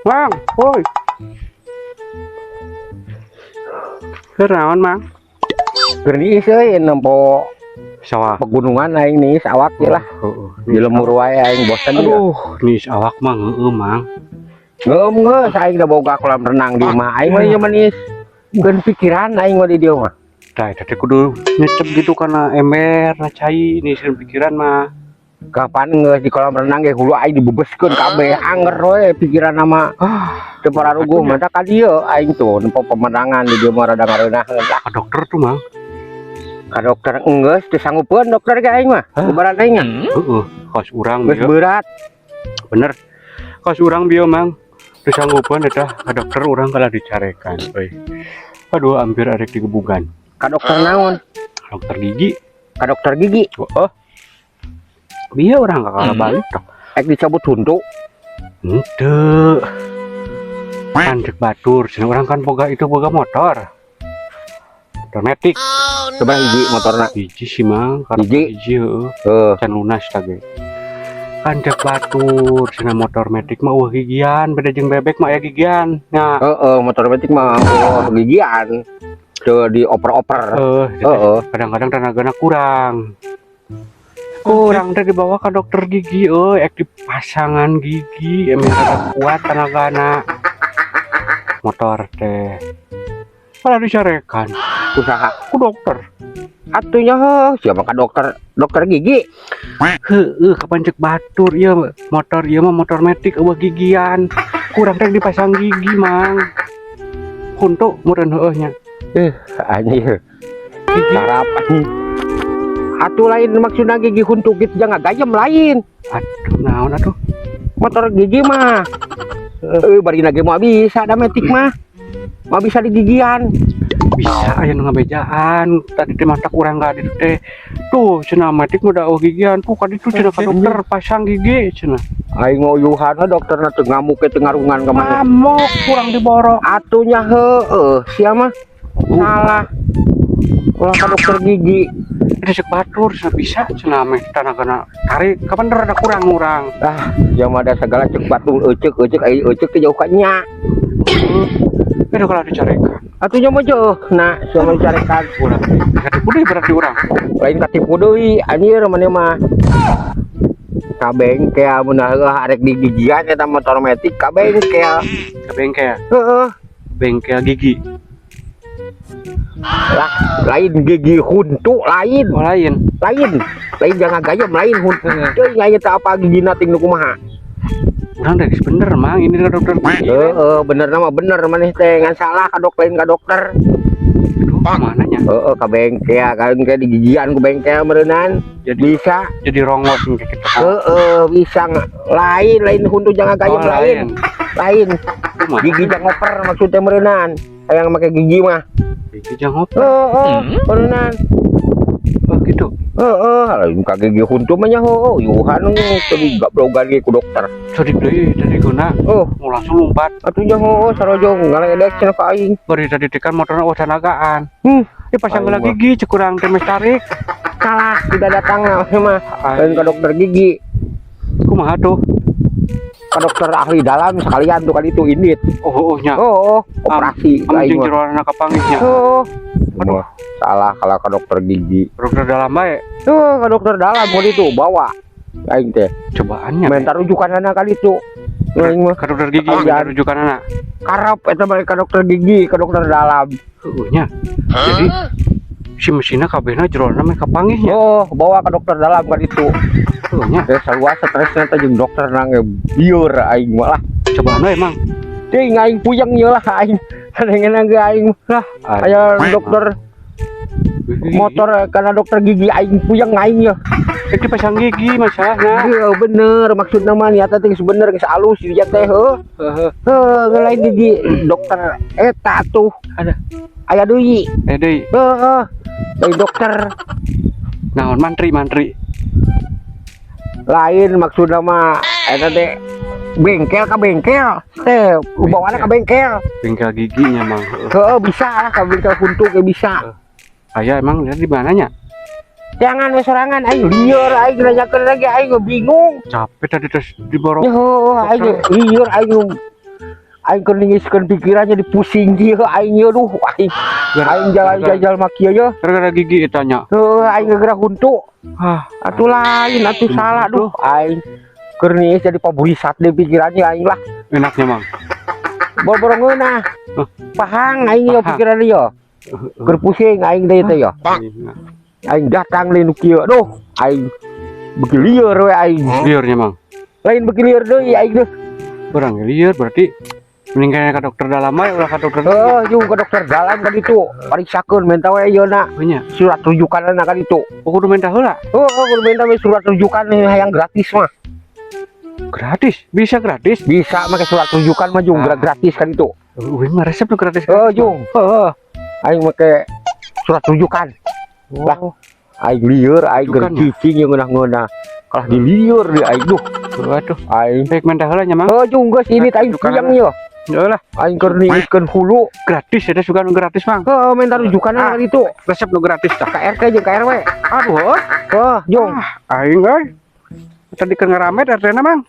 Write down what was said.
Mang, woi. Kenaon, Mang? Geuning euy nempo Sawah. pegunungan aing nih sawak ge lah. Di lemur wae aing bosen ya. Aduh, nih awak mah heeh, Mang. Geus aing da boga kolam renang di mah. Aing mah zaman is geun pikiran aing mah di dieu mah. Tah eta teh kudu nyecep gitu karena ember na cai nih sieun pikiran mah. Kapan geus di kolam renang ge hulu aing dibebeskeun kabeh anger we pikiran mah. Teu pararuguh mah ka dieu aing tuh nempo pemandangan di dieu mah rada ngareunahkeun lah. Ka dokter tuh, Mang. Ka dokter geus teu sanggupeun dokter ge aing mah. Ibarat aing mah. Heeh, kos urang Geus bieu. berat. Bener. Kos urang bieu, Mang. Teu sanggupeun eta ka dokter urang kalah dicarekan, euy. Aduh, hampir arek digebugan. Ka dokter naon? Dokter gigi. Ka dokter gigi. Oh. Bieu urang kakak balik tok. Ek dicabut huntu. Henteu. Kan cek batur, cenah urang kan boga motor. Motor metik. Coba hiji motorna. Hiji sih, Mang, karena Hiji? hiji heueuh. Heuh. Can lunas tage. Kan cek batur, cenah motor metik mah gigian, beda jeung bebek mah aya gigian. Nah, Motor metik mah gigian. Teu dioper-oper. kadang-kadang tenagana kurang. Kurang teh dibawa ke dokter gigi, ek dipasangan gigi, emang rada kuat tenagana. Motor teh. Malah dicarekan. Usaha Ku dokter. atunya siapa ka dokter gigi. Heueuh, kapan cek batur ieu motor ieu mah motor metik eueuh gigian. Kurang teh dipasang gigi, Mang. Huntu meureun heueuh nya. Anjir. Sarapan. Atuh lain maksudna gigi huntu gitu jangan gayem lain. Aduh, naon atuh? Motor gigi mah. Bari lagi mah bisa da metik mah. Mah bisa digigian. Bisa aya nu ngabejaan. Tadi teh mata urang ka ditu teh. Tuh, cenah metik mah da gigian. Tuh ka ditu cenah ka dokter pasang gigi cenah. Aing ngoyuhan dokterna teu ngamuk teu ngarungan ka mana. Mamok kurang diboro. Atunya sia mah salah. Ulah ka dokter gigi. Ada cek batur cenah bisa cenah meh tanagana tarik kapan rada kurang urang. Yang ada segala cek batul ecek ai ecek teh jauh ka nya. Beda kalau dicarekan. Atunya mah jeuh nah sama dicarekan Urang. Katipu deui berarti urang. lain katipu deui anjir maneh mah. Ka bengkel mun arek digigian eta motor metik ka bengkel. Ke bengkel. Heeh. Bengkel gigi. Lah lain gigi huntu lain. Oh, lain. Lain jangan gayem lain huntu. Teuing aya teh apa gigina ting nu kumaha. Urang geus bener, Mang. Ini ka dokter gigi. Bener nama bener maneh teh ngan salah ka lain ka dokter. Aduh, mana nya? Ka bengkel kan digigian ku bengkel meureunnan. Bisa. Jadi rongos kayak gitu. Bisa lain huntu jangan gayem lain. Gigi jangan oper maksudnya meureunnan. Hayang make gigi mah. Gigi jangan oper. Meureunnan. Oh, gitu. Lain ka gigi huntu mah nya yuhan teu digablogan ge ku dokter. Sodik deui tadi guna. Mau langsung lompat. Atuh nya sarojo ngaledek cenah ka aing. Bari tadi tekan motorna tanagaan. Pasang Aing lagi gigi cekurang teh mes tarik. Salah tidak datang mah. Lain ka dokter gigi. Kumaha tuh? Ka dokter ahli dalam sekalian tuh kali itu indit. Nya. Operasi Anjing jeroana kapangihnya. Aduh, salah kalau ke dokter gigi. Dokter dalam bae. Ke dokter dalam kali itu bawa. Aing teh. Cobaannya. Minta rujukanana kali itu. Aing mah ke dokter gigi minta rujukanana. Karep eta balik ke dokter gigi, ke dokter dalam. Nya. Jadi si mesinna kabehna jeroana meh kapangihnya. Bawa ke dokter dalam kali itu. Nya. Sarua stresna teh jeung dokter nang bieur aing malah. Cobaan we, Mang. Ting aing puyeng ieu lah aing. Kadang-kadang ge aing lah aya dokter motor karena dokter gigi aing puyeng aing ya. Itu pasang gigi masalahnya. Iya bener maksudna mah niatna teh bener geus alus dia teh lain gigi dokter eta tuh ada aya deui. Deui. Lain dokter naon mantri. Lain maksudna mah eta teh bengkel ka bengkel teh bawaana ka bengkel giginya, Mang. Bisa lah ka bengkel huntu ge bisa. Aya emang di mananya? Jangan sorangan aing lieur aing nanyakeun lagi aing bingung. Capek tadi terus diborong. Aing lieur aing aing keur ningiskeun pikirannya dipusing dia aing ye duh aing jalan-jalan maki aja gara-gara gigi itanya. aing geura huntu atuh lain atuh salah duh aing keur ningis jadi paburisat deh pikirannya aing lah Enaknya mang. borongeuna pahang aing yo pikiran dia keur pusing aing teh teh ya aing datang lain nu kieu duh aing beuki lieur we aing Liurnya mang. lain beuki lieur deui aing duh Orang liur berarti meninggalnya ke dokter dalam aja ulah ke dokter. jeung ke dokter dalam kan itu pariksakeun menta we yeuna Banyak. surat rujukan kan itu Kudu minta heula. kudu minta we surat rujukan yang gratis mah Gratis, bisa gratis. bisa make surat rujukan mah jeung gratis kan itu Mah resep tuh gratis. jeung aing make surat rujukan lah aing lieur aing Rujukan, keur cicing yang ngeunah-ngeunah kalah di lieur di aing duh Waduh, aing baik minta heula nya mang. jeung geus ini aing Rujukan siang yo Yalah, aing keur ningiskeun hulu gratis ada suka nu gratis mang. minta rujukan kan itu Resep nu gratis tah. ka RT jeung ka RW Aduh, jeung aing euy. Tadi keur ngaramet RT-na mang.